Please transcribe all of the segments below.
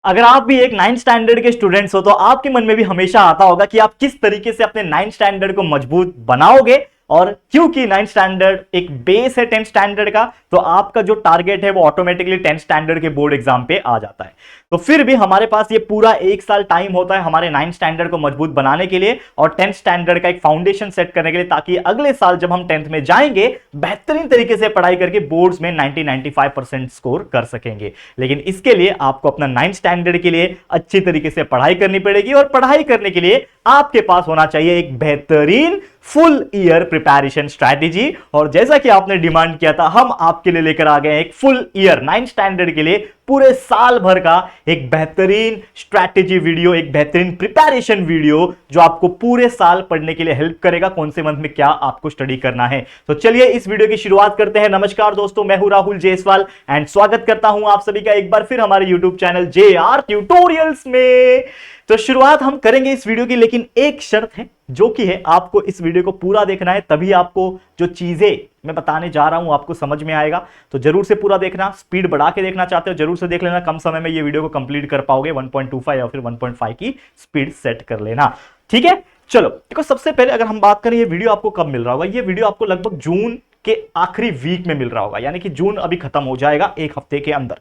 अगर आप भी एक 9th स्टैंडर्ड के स्टूडेंट्स हो तो आपके मन में भी हमेशा आता होगा कि आप किस तरीके से अपने 9th स्टैंडर्ड को मजबूत बनाओगे। और क्योंकि 9th स्टैंडर्ड एक बेस है 10th स्टैंडर्ड का, तो आपका जो टारगेट है वो ऑटोमेटिकली 10th स्टैंडर्ड के बोर्ड एग्जाम पे आ जाता है। तो फिर भी हमारे पास ये पूरा एक साल टाइम होता है हमारे 9th स्टैंडर्ड को मजबूत बनाने के लिए और 10th स्टैंडर्ड का एक फाउंडेशन सेट करने के लिए, ताकि अगले साल जब हम 10th में जाएंगे बेहतरीन तरीके से पढ़ाई करके बोर्ड्स में 90-95% स्कोर कर सकेंगे। लेकिन इसके लिए आपको अपना 9th स्टैंडर्ड के लिए अच्छी तरीके से पढ़ाई करनी पड़ेगी और पढ़ाई करने के लिए आपके पास होना चाहिए एक बेहतरीन फुल ईयर प्रिपरेशन स्ट्रैटेजी। और जैसा कि आपने डिमांड किया था, हम आपके लिए लेकर आ गए एक फुल ईयर 9th स्टैंडर्ड के लिए पूरे साल भर का एक बेहतरीन स्ट्रैटेजी वीडियो, एक बेहतरीन प्रिपरेशन वीडियो जो आपको पूरे साल पढ़ने के लिए हेल्प करेगा कौन से मंथ में क्या आपको स्टडी करना है। तो चलिए इस वीडियो की शुरुआत करते हैं। नमस्कार दोस्तों, मैं हूं राहुल जायसवाल एंड स्वागत करता हूं आप सभी का एक बार फिर हमारे यूट्यूब चैनल JR ट्यूटोरियल्स में। तो शुरुआत हम करेंगे इस वीडियो की, लेकिन एक शर्त है जो कि है आपको इस वीडियो को पूरा देखना है, तभी आपको जो चीजें मैं बताने जा रहा हूं आपको समझ में आएगा। तो जरूर से पूरा देखना, स्पीड बढ़ा के देखना चाहते हो जरूर से देख लेना, कम समय में ये वीडियो को कंप्लीट कर पाओगे। 1.25 या फिर 1.5 की स्पीड सेट कर लेना, ठीक है। चलो देखो, सबसे पहले अगर हम बात करें ये वीडियो आपको कब मिल रहा होगा, ये वीडियो आपको लगभग जून के आखिरी वीक में मिल रहा होगा, यानी कि जून अभी खत्म हो जाएगा एक हफ्ते के अंदर।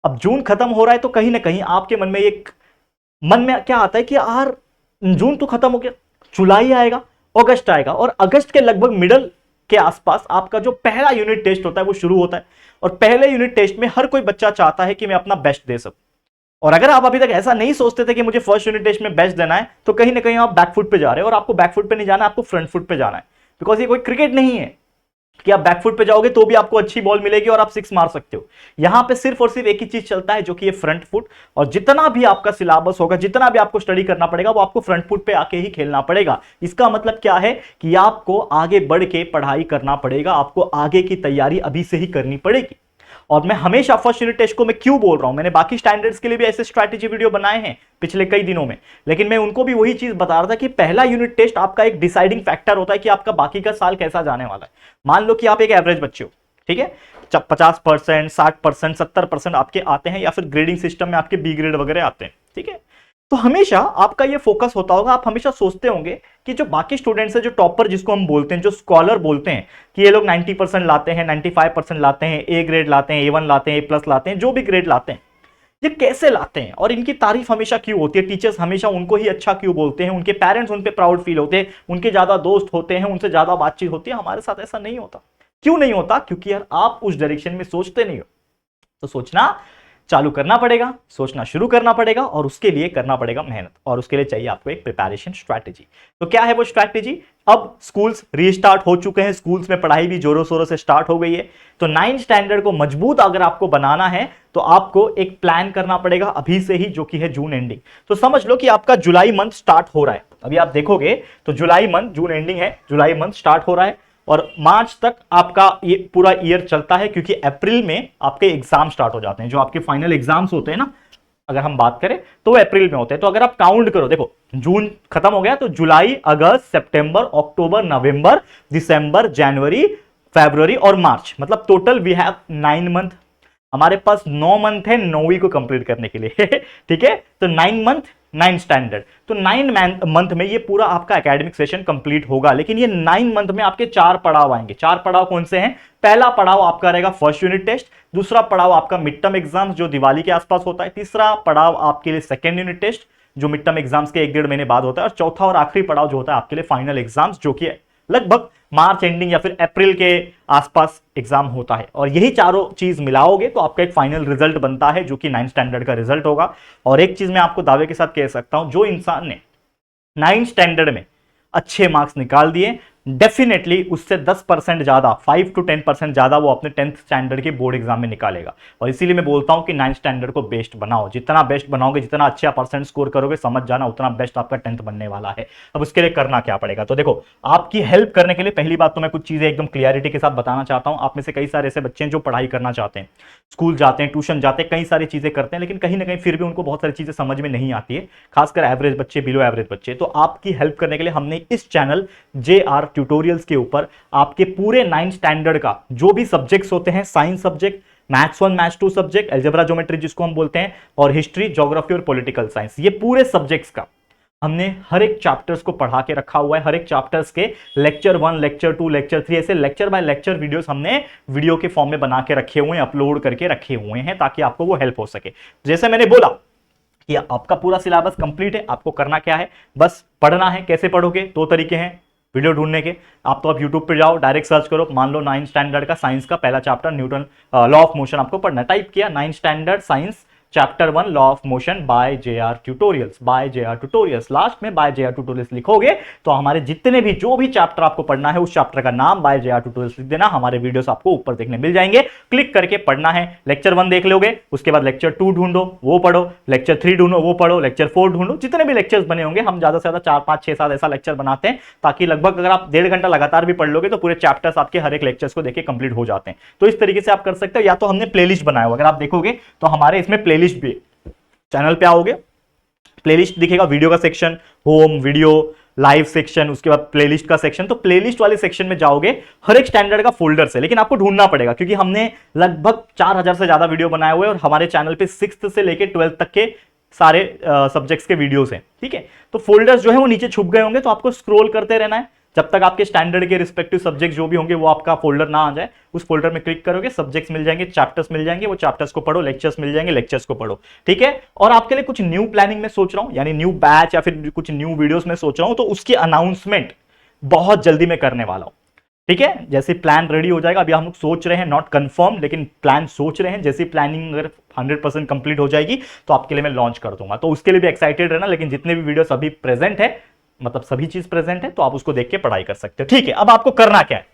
अब जून खत्म हो रहा है तो कहीं ना कहीं आपके मन में क्या आता है कि यार जून तो खत्म हो गया, जुलाई आएगा, अगस्त आएगा, और अगस्त के लगभग मिडल के आसपास आपका जो पहला यूनिट टेस्ट होता है वो शुरू होता है। और पहले यूनिट टेस्ट में हर कोई बच्चा चाहता है कि मैं अपना बेस्ट दे सकूं। और अगर आप अभी तक ऐसा नहीं सोचते थे कि मुझे फर्स्ट यूनिट टेस्ट में बेस्ट देना है, तो कहीं ना कहीं आप बैकफुट पे जा रहे हो। और आपको बैकफुट पे नहीं जाना है, आपको फ्रंट फुट पे जाना है। बिकॉज ये कोई क्रिकेट नहीं है कि आप बैकफुट पे जाओगे तो भी आपको अच्छी बॉल मिलेगी और आप सिक्स मार सकते हो। यहां पे सिर्फ और सिर्फ एक ही चीज चलता है जो कि ये फ्रंट फुट। और जितना भी आपका सिलेबस होगा, जितना भी आपको स्टडी करना पड़ेगा, वो आपको फ्रंट फुट पे आके ही खेलना पड़ेगा। इसका मतलब क्या है कि आपको आगे बढ़ के पढ़ाई करना पड़ेगा, आपको आगे की तैयारी अभी से ही करनी पड़ेगी। और मैं हमेशा फर्स्ट यूनिट टेस्ट को मैं क्यों बोल रहा हूं, मैंने बाकी स्टैंडर्ड्स के लिए भी ऐसे स्ट्रैटेजी वीडियो बनाए हैं पिछले कई दिनों में, लेकिन मैं उनको भी वही चीज बता रहा था कि पहला यूनिट टेस्ट आपका एक डिसाइडिंग फैक्टर होता है कि आपका बाकी का साल कैसा जाने वाला है। मान लो कि आप एक एवरेज बच्चे हो, ठीक है, 50%, 60%, 70% आपके आते हैं, या फिर ग्रेडिंग सिस्टम में आपके बी ग्रेड वगैरह आते हैं, ठीक है। तो हमेशा आपका ये फोकस होता होगा, आप हमेशा सोचते होंगे कि जो बाकी स्टूडेंट्स है, जो टॉपर जिसको हम बोलते हैं, जो स्कॉलर बोलते हैं, कि ये लोग 90% लाते हैं, 95% लाते हैं, ए ग्रेड लाते हैं, A1 लाते हैं, A+ लाते हैं, जो भी ग्रेड लाते हैं, ये कैसे लाते हैं और इनकी तारीफ हमेशा क्यों होती है, टीचर्स हमेशा उनको ही अच्छा क्यों बोलते हैं, उनके पेरेंट्स उन पे प्राउड फील होते हैं, उनके ज्यादा दोस्त होते हैं, उनसे ज्यादा बातचीत होती है। हमारे साथ ऐसा नहीं होता। क्यों नहीं होता? क्योंकि यार आप उस डायरेक्शन में सोचते नहीं हो। तो सोचना चालू करना पड़ेगा, सोचना शुरू करना पड़ेगा, और उसके लिए करना पड़ेगा मेहनत, और उसके लिए चाहिए आपको एक प्रिपरेशन स्ट्रैटेजी। तो क्या है वो स्ट्रैटेजी? अब स्कूल्स रीस्टार्ट हो चुके हैं, स्कूल्स में पढ़ाई भी जोरों शोरों से स्टार्ट हो गई है। तो 9th स्टैंडर्ड को मजबूत अगर आपको बनाना है तो आपको एक प्लान करना पड़ेगा अभी से ही, जो कि है जून एंडिंग। तो समझ लो कि आपका जुलाई मंथ स्टार्ट हो रहा है। अभी आप देखोगे तो जुलाई मंथ, जून एंडिंग है, जुलाई मंथ स्टार्ट हो रहा है और मार्च तक आपका ये पूरा ईयर चलता है, क्योंकि अप्रैल में आपके एग्जाम स्टार्ट हो जाते हैं। जो आपके फाइनल एग्जाम्स होते हैं ना, अगर हम बात करें तो वो अप्रैल में होते हैं। तो अगर आप काउंट करो, देखो जून खत्म हो गया तो जुलाई, अगस्त, सितंबर, अक्टूबर, नवंबर, दिसंबर, जनवरी, फरवरी और मार्च, मतलब टोटल वी हैव 9 मंथ। हमारे पास 9 मंथ है 9वीं को कंप्लीट करने के लिए ठीक है। तो 9 मंथ 9 स्टैंडर्ड, तो 9 मंथ में ये पूरा आपका एकेडमिक सेशन कंप्लीट होगा। लेकिन ये 9 मंथ में आपके 4 पड़ाव आएंगे। 4 पड़ाव कौन से हैं? पहला पड़ाव आपका रहेगा फर्स्ट यूनिट टेस्ट, दूसरा पड़ाव आपका मिड टर्म एग्जाम्स जो दिवाली के आसपास होता है, तीसरा पड़ाव आपके लिए सेकेंड यूनिट टेस्ट जो मिड टर्म एग्जाम्स के 1-1.5 महीने बाद होता है, और चौथा और आखिरी पड़ाव जो होता है आपके लिए फाइनल एग्जाम्स, जो कि लगभग मार्च एंडिंग या फिर अप्रैल के आसपास एग्जाम होता है। और यही चारों चीज मिलाओगे तो आपका एक फाइनल रिजल्ट बनता है, जो कि 9th स्टैंडर्ड का रिजल्ट होगा। और एक चीज मैं आपको दावे के साथ कह सकता हूं, जो इंसान ने 9th स्टैंडर्ड में अच्छे मार्क्स निकाल दिए, डेफिनेटली उससे 10% ज्यादा, 5 to 10% ज्यादा वो अपने 10th स्टैंडर्ड के बोर्ड एग्जाम में निकालेगा। और इसीलिए मैं बोलता हूं कि 9th स्टैंडर्ड को बेस्ट बनाओ। जितना बेस्ट बनाओगे, जितना अच्छा परसेंट स्कोर करोगे, समझ जाना उतना बेस्ट आपका 10th बनने वाला है। अब उसके लिए करना क्या पड़ेगा? तो देखो, आपकी हेल्प करने के लिए पहली बात तो मैं कुछ चीजें एकदम क्लियरिटी के साथ बताना चाहता हूं। आप में से कई सारे ऐसे बच्चे हैं जो पढ़ाई करना चाहते हैं, स्कूल जाते हैं, ट्यूशन जाते हैं, कई सारी चीजें करते हैं, लेकिन कहीं ना कहीं फिर भी उनको बहुत सारी चीजें समझ में नहीं आती है, खासकर एवरेज बच्चे, बिलो एवरेज बच्चे। तो आपकी हेल्प करने के लिए हमने इस चैनल JR ट्यूटोरियल्स के ऊपर आपके पूरे 9th स्टैंडर्ड का जो भी सब्जेक्ट्स होते हैं, science subject, maths 1 maths 2 subject, algebra geometry जिसको हम बोलते हैं, और हिस्ट्री, ज्योग्राफी और पॉलिटिकल साइंस, ये पूरे सब्जेक्ट्स का हमने हर एक चैप्टर्स को पढ़ा के रखा हुआ है। हर एक चैप्टर्स के लेक्चर 1, लेक्चर 2, लेक्चर 3, ऐसे लेक्चर बाय लेक्चर वीडियोस हमने वीडियो के फॉर्म में बना के रखे हुए हैं, अपलोड करके रखे हुए हैं, ताकि आपको वो हेल्प हो सके। जैसे मैंने बोला कि आपका पूरा सिलेबस कंप्लीट है, आपको करना क्या है, बस पढ़ना है। कैसे पढ़ोगे? 2 तरीके हैं वीडियो ढूंढने के। आप तो यूट्यूब पे जाओ, डायरेक्ट सर्च करो, मान लो 9th स्टैंडर्ड का साइंस का पहला chapter Newton law of motion आपको पढ़ना, टाइप किया 9th standard science chapter 1 law of motion by JR tutorials, by JR tutorials, last में बाय JR ट्यूटोरियल्स लिखोगे तो हमारे जितने भी जो भी चैप्टर आपको पढ़ना है उस चैप्टर का नाम बाय JR ट्यूटोरियल्स लिख देना, हमारे वीडियोस आपको ऊपर देखने मिल जाएंगे। क्लिक करके पढ़ना है। लेक्चर 1 देख लोगे, उसके बाद लेक्चर 2 ढूंढो, वो पढ़ो, लेक्चर 3 ढूंढो, वो पढ़ो, लेक्चर 4 ढूंढो, जितने भी लेक्चर्स बने होंगे, हम ज्यादा से ज्यादा 4, 5, 6, 7 ऐसा लेक्चर बनाते हैं ताकि लगभग अगर आप 1.5 घंटा लगातार भी पढ़ लोगे तो पूरे चैप्टर्स आपके हर एक लेक्चर्स को देखे कंप्लीट हो जाते हैं। तो इस तरीके से आप कर सकते हो। या तो हमने प्लेलिस्ट बनाया हुआ, अगर आप देखोगे तो हमारे इसमें प्लेलिस्ट भी, चैनल पे आओगे प्लेलिस्ट दिखेगा, वीडियो का section, home, video, live section, उसके बाद प्लेलिस्ट का सेक्शन। तो प्लेलिस्ट वाले सेक्शन में जाओगे, हर एक स्टैंडर्ड का फोल्डर से, लेकिन आपको ढूंढना पड़ेगा क्योंकि हमने लगभग 4000 से ज्यादा वीडियो बनाए हुए हैं और हमारे चैनल पे 6th से लेके 12th तक के सारे सब्जेक्ट्स के वीडियोस हैं। ठीक है, तो फोल्डर्स जो है वो नीचे छुप गए होंगे, तो आपको स्क्रॉल करते रहना है जब तक आपके स्टैंडर्ड के रिस्पेक्टिव सब्जेक्ट जो भी होंगे वो आपका फोल्डर ना आ जाए। उस फोल्डर में क्लिक करोगे, सब्जेक्ट्स मिल जाएंगे, चैप्टर्स मिल जाएंगे, वो चैप्टर्स को पढ़ो, लेक्चर्स मिल जाएंगे, लेक्चर्स को पढ़ो। ठीक है, और आपके लिए कुछ न्यू प्लानिंग में सोच रहा हूं, यानी न्यू बैच या फिर कुछ न्यू वीडियोस में सोच रहा हूं, तो उसकी अनाउंसमेंट बहुत जल्दी मैं करने वाला हूं। ठीक है, जैसे प्लान रेडी हो जाएगा, अभी हम लोग सोच रहे हैं, नॉट कंफर्म, लेकिन प्लान सोच रहे हैं। जैसी प्लानिंग अगर 100% कंप्लीट हो जाएगी तो आपके लिए मैं लॉन्च कर दूंगा, तो उसके लिए भी एक्साइटेड रहना। लेकिन जितने भी वीडियोस अभी प्रेजेंट है, मतलब सभी चीज प्रेजेंट है, तो आप उसको देख के पढ़ाई कर सकते हो। ठीक है, अब आपको करना क्या है?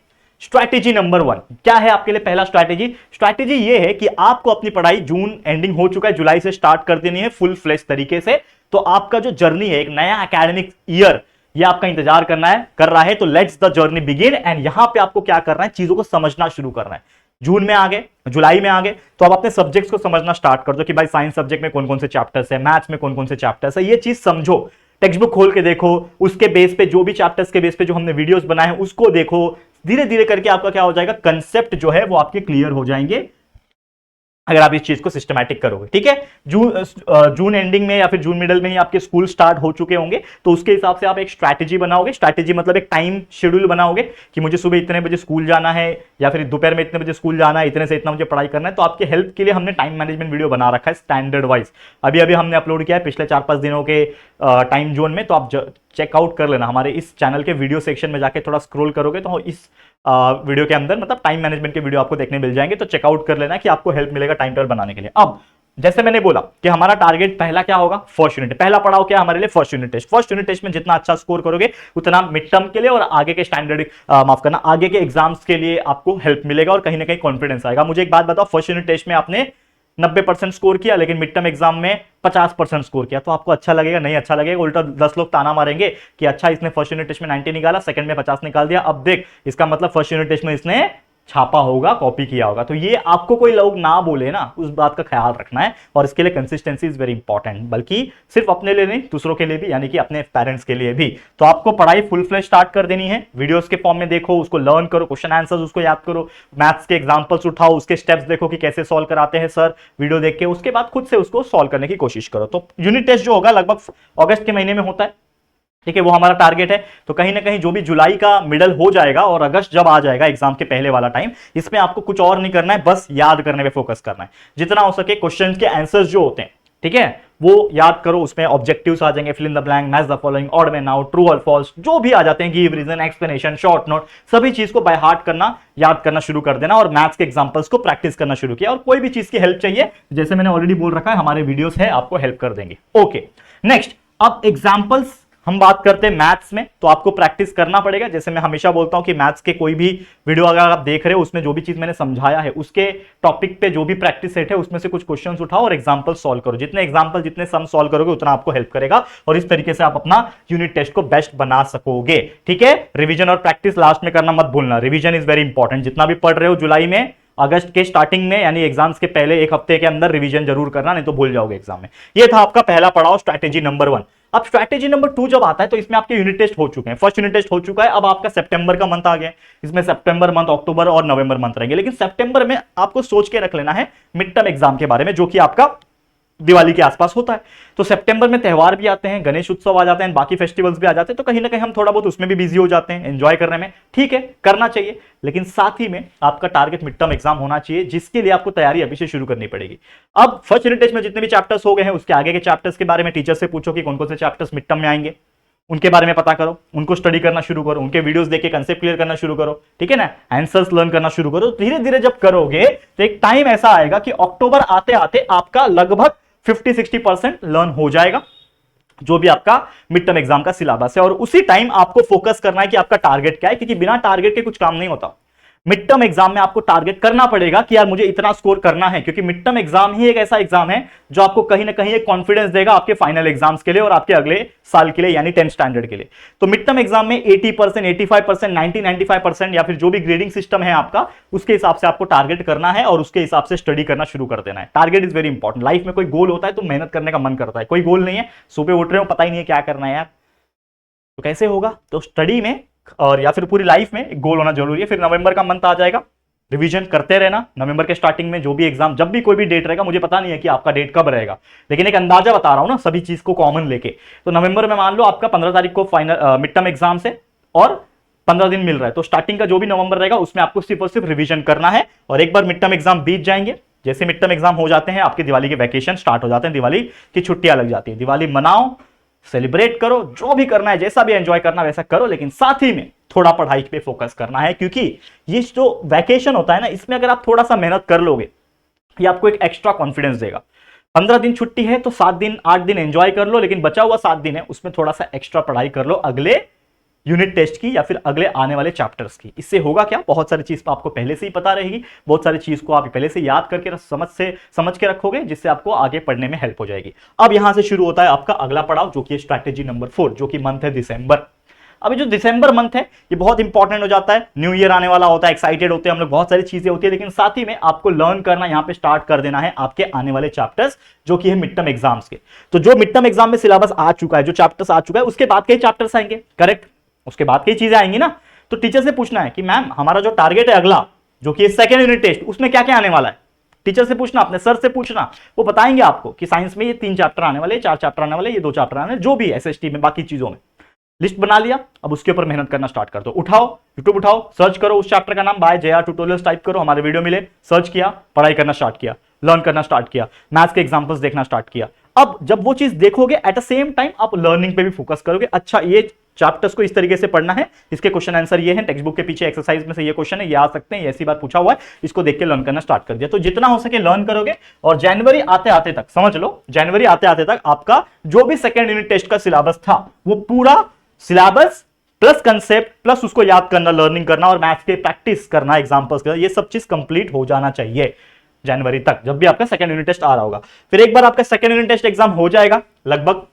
स्ट्रैटेजी नंबर 1 क्या है आपके लिए? पहला स्ट्रैटेजी ये है कि आपको अपनी पढ़ाई, जून एंडिंग हो चुका है, जुलाई से स्टार्ट कर देनी है फुल फ्लेश तरीके से। तो आपका जो जर्नी है, एक नया एकेडमिक ईयर ये आपका इंतजार कर रहा है, तो let's the journey begin. And यहां पे आपको क्या करना है? चीजों को समझना शुरू करना है। जून में आ गए, जुलाई में आ गए, तो आप अपने सब्जेक्ट्स को समझना स्टार्ट कर दो कि भाई साइंस सब्जेक्ट में कौन कौन से चैप्टर्स है, मैथ्स में कौन कौन से चैप्टर्स है, ये चीज समझो। टेक्स्ट बुक खोल के देखो, उसके बेस पे जो भी चैप्टर्स के बेस पे जो हमने वीडियोस बनाए हैं उसको देखो। धीरे धीरे करके आपका क्या हो जाएगा? कंसेप्ट जो है वो आपके क्लियर हो जाएंगे अगर आप इस चीज को सिस्टमैटिक करोगे। ठीक है, जून एंडिंग में या फिर जून मिडल में ही आपके स्कूल स्टार्ट हो चुके होंगे, तो उसके हिसाब से आप एक स्ट्रैटेजी बनाओगे। स्ट्रैटेजी मतलब एक टाइम शेड्यूल बनाओगे कि मुझे सुबह इतने बजे स्कूल जाना है या फिर दोपहर में इतने बजे स्कूल जाना है, इतने से इतना मुझे पढ़ाई करना है। तो आपके हेल्प के लिए हमने टाइम मैनेजमेंट वीडियो बना रखा है स्टैंडर्ड वाइज, अभी अभी हमने अपलोड किया है पिछले 4-5 दिनों के टाइम जोन में। तो आप चेकआउट कर लेना, हमारे इस चैनल के वीडियो सेक्शन में जाके थोड़ा स्क्रॉल करोगे तो इस वीडियो के अंदर मतलब टाइम मैनेजमेंट के वीडियो आपको देखने मिल जाएंगे। तो चेकआउट कर लेना कि आपको हेल्प मिलेगा टाइम टेबल बनाने के लिए। अब जैसे मैंने बोला कि हमारा टारगेट पहला क्या होगा? First unit. पहला पड़ाव क्या हमारे लिए? First unit test. First unit test में जितना अच्छा स्कोर करोगे उतना मिड टर्म के लिए और आगे के स्टैंडर्ड माफ करना आगे के एग्जाम्स के लिए आपको हेल्प मिलेगा और कहीं ना कहीं कॉन्फिडेंस आएगा। मुझे एक बात बताओ, फर्स्ट यूनिट टेस्ट में आपने 90% स्कोर किया लेकिन मिड टर्म एग्जाम में 50% स्कोर किया, तो आपको अच्छा लगेगा? नहीं अच्छा लगेगा, उल्टा 10 लोग ताना मारेंगे कि अच्छा इसने फर्स्ट यूनिट टेस्ट में 90 निकाला, सेकंड में 50 निकाल दिया, अब देख इसका मतलब फर्स्ट यूनिट टेस्ट में इसने छापा होगा, कॉपी किया होगा। तो ये आपको कोई लोग ना बोले ना, उस बात का ख्याल रखना है और इसके लिए कंसिस्टेंसी इज वेरी इंपॉर्टेंट, बल्कि सिर्फ अपने लिए नहीं दूसरों के लिए भी, यानी कि अपने पेरेंट्स के लिए भी। तो आपको पढ़ाई फुल फ्लेश स्टार्ट कर देनी है। वीडियोस के फॉर्म में देखो, उसको लर्न करो, क्वेश्चन आंसर्स उसको याद करो, मैथ्स के एग्जांपल्स उठाओ, उसके स्टेप्स देखो कि कैसे सॉल्व कराते हैं सर वीडियो देख के, उसके बाद खुद से उसको सॉल्व करने की कोशिश करो। तो यूनिट टेस्ट जो होगा लगभग अगस्त के महीने में होता है, ठीक है, वो हमारा टारगेट है। तो कहीं ना कहीं जो भी जुलाई का मिडल हो जाएगा और अगस्त जब आ जाएगा एग्जाम के पहले वाला टाइम, इसमें आपको कुछ और नहीं करना है, बस याद करने पे फोकस करना है। जितना हो सके क्वेश्चंस के आंसर्स जो होते हैं, ठीक है, वो याद करो। उसमें ऑब्जेक्टिव्स आ जाएंगे, fill in the blank, match the following, odd man out, true और फॉल्स, जो भी आ जाते हैं, give reason, explanation, short note, सभी चीज को बाय हार्ट करना, याद करना शुरू कर देना और मैथ्स के एग्जांपल्स को प्रैक्टिस करना शुरू किया। और कोई भी चीज की हेल्प चाहिए, जैसे मैंने ऑलरेडी बोल रखा है, हमारे वीडियोस है, आपको हेल्प कर देंगे। ओके, नेक्स्ट, अब एग्जांपल्स हम बात करते हैं मैथ्स में, तो आपको प्रैक्टिस करना पड़ेगा। जैसे मैं हमेशा बोलता हूं कि मैथ्स के कोई भी वीडियो अगर आप देख रहे हो, उसमें जो भी चीज मैंने समझाया है उसके टॉपिक पे जो भी प्रैक्टिस सेट है उसमें से कुछ क्वेश्चंस उठाओ और एग्जांपल सॉल्व करो। जितने सम सॉल्व करोगे उतना आपको हेल्प करेगा और इस तरीके से आप अपना यूनिट टेस्ट को बेस्ट बना सकोगे। ठीक है, रिविजन और प्रैक्टिस लास्ट में करना मत भूलना। Revision is very important. जितना भी पढ़ रहे हो जुलाई में, अगस्त के स्टार्टिंग में, यानी एग्जाम्स के पहले एक हफ्ते के अंदर रिवीजन जरूर करना, नहीं तो भूल जाओगे एग्जाम में। ये था आपका पहला पड़ाव, स्ट्रैटेजी नंबर 1। अब स्ट्रैटेजी नंबर 2 जब आता है तो इसमें आपके यूनिट टेस्ट हो चुके हैं, फर्स्ट यूनिट टेस्ट हो चुका है, अब आपका सितंबर का मंथ आ गया है, इसमें सितंबर मंथ, अक्टूबर और नवंबर मंथ रहेंगे, लेकिन सितंबर में आपको सोच के रख लेना है मिड टर्म एग्जाम के बारे में, जो कि आपका दिवाली के आसपास होता है। तो सितंबर में त्योहार भी आते हैं, गणेश उत्सव आ जाते हैं, बाकी फेस्टिवल्स भी आ जाते हैं, तो कहीं ना कहीं हम थोड़ा बहुत उसमें भी बिजी हो जाते हैं, एंजॉय करने में, ठीक है, करना चाहिए, लेकिन साथ ही में आपका टारगेट मिड टर्म एग्जाम होना चाहिए, जिसके लिए आपको तैयारी अभी से शुरू करनी पड़ेगी। अब फर्स्ट यूनिट टेस्ट में जितने भी चैप्टर्स हो गए हैं, उसके आगे के चैप्टर्स के बारे में टीचर से पूछो कि कौन कौन से चैप्टर्स मिड टर्म में आएंगे, उनके बारे में पता करो, उनको स्टडी करना शुरू करो, उनके वीडियोस देख के कंसेप्ट क्लियर करना शुरू करो, ठीक है ना, आंसर्स लर्न करना शुरू करो। धीरे धीरे जब करोगे तो एक टाइम ऐसा आएगा कि अक्टूबर आते आते आपका लगभग 50-60% लर्न हो जाएगा, जो भी आपका मिड टर्म एग्जाम का सिलेबस है। और उसी टाइम आपको फोकस करना है कि आपका टारगेट क्या है, क्योंकि बिना टारगेट के कुछ काम नहीं होता। मिड टर्म एग्जाम में आपको टारगेट करना पड़ेगा कि यार मुझे इतना स्कोर करना है, क्योंकि मिड टर्म एग्जाम ही एक ऐसा एग्जाम है जो आपको कहीं ना कहीं एक कॉन्फिडेंस देगा आपके फाइनल एग्जाम्स के लिए और आपके अगले साल के लिए, यानी 10th स्टैंडर्ड के लिए। तो मिड टर्म एग्जाम में 80%, 85%, 90-95% या फिर जो भी ग्रेडिंग सिस्टम है आपका, उसके हिसाब से आपको टारगेट करना है और उसके हिसाब से स्टडी करना शुरू कर देना है। Target is very important. Life में कोई गोल होता है तो मेहनत करने का मन करता है, कोई गोल नहीं है, सुबह उठ रहे हो पता ही नहीं है क्या करना है यार, तो कैसे होगा? तो स्टडी में और या फिर पूरी लाइफ में एक गोल होना जरूरी है। फिर नवंबर का मंथ आ जाएगा, रिवीजन करते रहना। नवंबर के स्टार्टिंग में जो भी एग्जाम, जब भी कोई भी डेट रहेगा, मुझे पता नहीं है कि आपका डेट कब रहेगा, लेकिन एक अंदाजा बता रहा हूं ना सभी चीज को कॉमन लेके। तो नवंबर में मान लो आपका 15 तारीख को फाइनल मिड टर्म एग्जाम से और 15 दिन मिल रहा है, तो स्टार्टिंग का जो भी नवंबर रहेगा उसमें आपको सिर्फ और सिर्फ रिवीजन करना है। और एक बार मिड टर्म एग्जाम बीत जाएंगे, जैसे मिड टर्म एग्जाम हो जाते हैं आपके दिवाली के वैकेशन स्टार्ट हो जाते हैं, दिवाली की छुट्टियां लग जाती है, दिवाली मनाओ, सेलिब्रेट करो, जो भी करना है, जैसा भी एंजॉय करना है वैसा करो, लेकिन साथ ही में थोड़ा पढ़ाई पे फोकस करना है, क्योंकि ये जो वैकेशन होता है ना, इसमें अगर आप थोड़ा सा मेहनत कर लोगे, ये आपको एक एक्स्ट्रा कॉन्फिडेंस देगा। 15 दिन छुट्टी है तो 7 दिन 8 दिन एंजॉय कर लो, लेकिन बचा हुआ 7 दिन है उसमें थोड़ा सा एक्स्ट्रा पढ़ाई कर लो अगले यूनिट टेस्ट की या फिर अगले आने वाले चैप्टर्स की। इससे होगा क्या, बहुत सारी चीज आपको पहले से ही पता रहेगी, बहुत सारी चीज को आप पहले से याद करके समझ के रखोगे, जिससे आपको आगे पढ़ने में हेल्प हो जाएगी। अब यहां से शुरू होता है आपका अगला पड़ाव, जो कि स्ट्रैटेजी नंबर 4, जो कि मंथ है दिसंबर। अभी जो दिसंबर मंथ है ये बहुत इंपॉर्टेंट हो जाता है, न्यू ईयर आने वाला होता है, एक्साइटेड होते हैं हम लोग, बहुत सारी चीजें होती है, लेकिन साथ ही में आपको लर्न करना यहां पे स्टार्ट कर देना है आपके आने वाले चैप्टर्स, जो कि है मिड टर्म एग्जाम्स के। तो जो मिड टर्म एग्जाम में सिलेबस आ चुका है, जो चैप्टर्स आ चुका है, उसके बाद के चैप्टर्स आएंगे, करेक्ट, उसके बाद कई चीजें आएंगी ना। तो टीचर से पूछना है कि मैम हमारा जो टारगेट है अगला, जो कि सेकंड यूनिट टेस्ट, उसमें क्या क्या आने वाला है। टीचर से पूछना, अपने सर से पूछना, वो बताएंगे आपको कि साइंस में ये 3 चैप्टर आने वाले, 4 चैप्टर आने वाले, ये 2 चैप्टर आने वाले, जो भी एसएसटी में बाकी चीजों में। लिस्ट बना लिया, अब उसके ऊपर मेहनत करना स्टार्ट कर दो। उठाओ यूट्यूब, उठाओ, सर्च करो उस चैप्टर का नाम, बाय JR ट्यूटोरियल्स टाइप करो, हमारे वीडियो मिले, सर्च किया, पढ़ाई करना स्टार्ट किया, लर्न करना स्टार्ट किया, मैथ्स के एग्जांपल्स देखना स्टार्ट किया। अब जब वो चीज देखोगे, एट द सेम टाइम आप लर्निंग पे भी फोकस करोगे। अच्छा, ये चैप्टर्स को इस तरीके से पढ़ना है, इसके क्वेश्चन आंसर ये है, टेक्स्ट बुक के पीछे एक्सरसाइज में से ये क्वेश्चन है, ये आ सकते हैं, ऐसी बात पूछा हुआ है, इसको देख के लर्न करना स्टार्ट कर दिया। तो जितना हो सके लर्न करोगे, और जनवरी आते आते तक, समझ लो जनवरी आते आते तक आपका जो भी सेकंड यूनिट टेस्ट का सिलेबस था, वो पूरा सिलेबस प्लस कंसेप्ट प्लस उसको याद करना, लर्निंग करना और मैथ्स के प्रैक्टिस करना, एग्जांपल्स करना, ये सब चीज कंप्लीट हो जाना चाहिए जनवरी तक, जब भी आपका सेकंड यूनिट टेस्ट आ रहा होगा। फिर एक बार आपका सेकंड यूनिट टेस्ट एग्जाम हो जाएगा, लगभग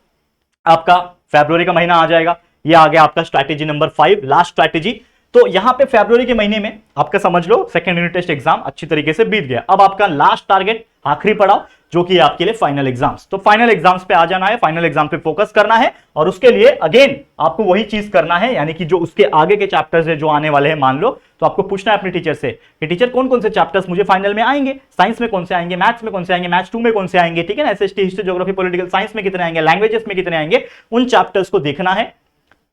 आपका फरवरी का महीना आ जाएगा, ये आ गया आपका स्ट्रैटेजी नंबर 5, लास्ट स्ट्रैटेजी। तो यहां पे फरवरी के महीने में आपका समझ लो सेकंड यूनिट टेस्ट एग्जाम अच्छी तरीके से बीत गया। अब आपका लास्ट टारगेट, आखिरी पड़ाव, जो कि आपके लिए फाइनल एग्जाम्स। तो फाइनल एग्जाम्स पे आ जाना है, फाइनल एग्जाम पे फोकस करना है, और उसके लिए अगेन आपको वही चीज करना है, यानी कि जो उसके आगे के चैप्टर्स है जो आने वाले हैं, मान लो, तो आपको पूछना है अपने टीचर से कि टीचर कौन कौन से चैप्टर्स मुझे फाइनल में आएंगे, साइंस में कौन से आएंगे, मैथ्स में कौन से आएंगे, मैथ्स 2 में कौन से आएंगे, ठीक है ना, SST, history, geography, political science में कितने आएंगे, लैंग्वेजेस में कितने आएंगे, उन चैप्टर्स को देखना है,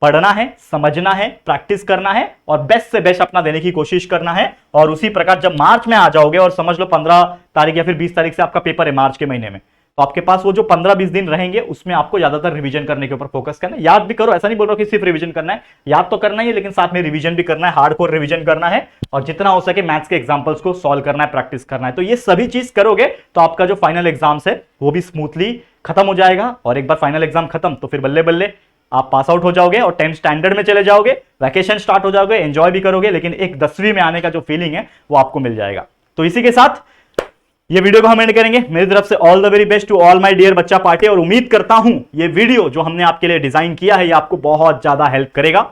पढ़ना है, समझना है, प्रैक्टिस करना है और बेस्ट से बेस्ट अपना देने की कोशिश करना है। और उसी प्रकार जब मार्च में आ जाओगे, और समझ लो 15 तारीख या फिर 20 तारीख से आपका पेपर है मार्च के महीने में, तो आपके पास वो जो 15-20 दिन रहेंगे, उसमें आपको ज्यादातर रिवीजन करने के ऊपर फोकस करना है। याद भी करो, ऐसा नहीं बोल रहा कि सिर्फ रिवीजन करना है, याद तो करना ही है, लेकिन साथ में रिवीजन भी करना है, हार्डकोर रिवीजन करना है, और जितना हो सके मैथ्स के एग्जांपल्स को सॉल्व करना है, प्रैक्टिस करना है। तो ये सभी चीज करोगे तो आपका जो फाइनल एग्जाम्स है वो भी स्मूथली खत्म हो जाएगा, और एक बार फाइनल एग्जाम खत्म तो फिर बल्ले बल्ले आप पास आउट हो जाओगे और 10th स्टैंडर्ड में चले जाओगे, वैकेशन स्टार्ट हो जाओगे, एंजॉय भी करोगे, लेकिन एक 10वीं में आने का जो फीलिंग है वो आपको मिल जाएगा। तो इसी के साथ ये वीडियो को हम एंड करेंगे। मेरी तरफ से all the very best to all my dear बच्चा पार्टी, और उम्मीद करता हूं ये वीडियो जो हमने आपके लिए डिजाइन किया है ये आपको बहुत ज्यादा हेल्प करेगा।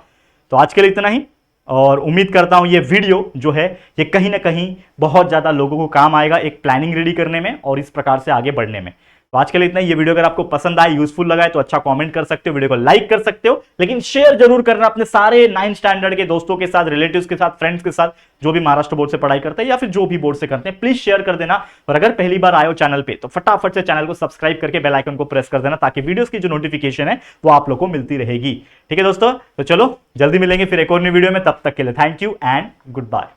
तो आज के लिए इतना ही, और उम्मीद करता हूं ये वीडियो जो है ये कहीं ना कहीं बहुत ज्यादा लोगों को काम आएगा एक प्लानिंग रेडी करने में और इस प्रकार से आगे बढ़ने में। तो आज के लिए इतना ही। ये वीडियो अगर आपको पसंद आए, यूजफुल लगा है तो अच्छा कमेंट कर सकते हो, वीडियो को लाइक कर सकते हो, लेकिन शेयर जरूर करना अपने सारे 9th स्टैंडर्ड के दोस्तों के साथ, रिलेटिव्स के साथ, फ्रेंड्स के साथ, जो भी महाराष्ट्र बोर्ड से पढ़ाई करते हैं या फिर जो भी बोर्ड से करते हैं, प्लीज शेयर कर देना। और अगर पहली बार आए हो चैनल पे तो फटाफट से चैनल को सब्सक्राइब करके बेल आइकन को प्रेस कर देना, ताकि वीडियोस की जो नोटिफिकेशन है वो आप लोग को मिलती रहेगी। ठीक है दोस्तों, तो चलो जल्दी मिलेंगे फिर एक और नई वीडियो में, तब तक के लिए thank you and good bye.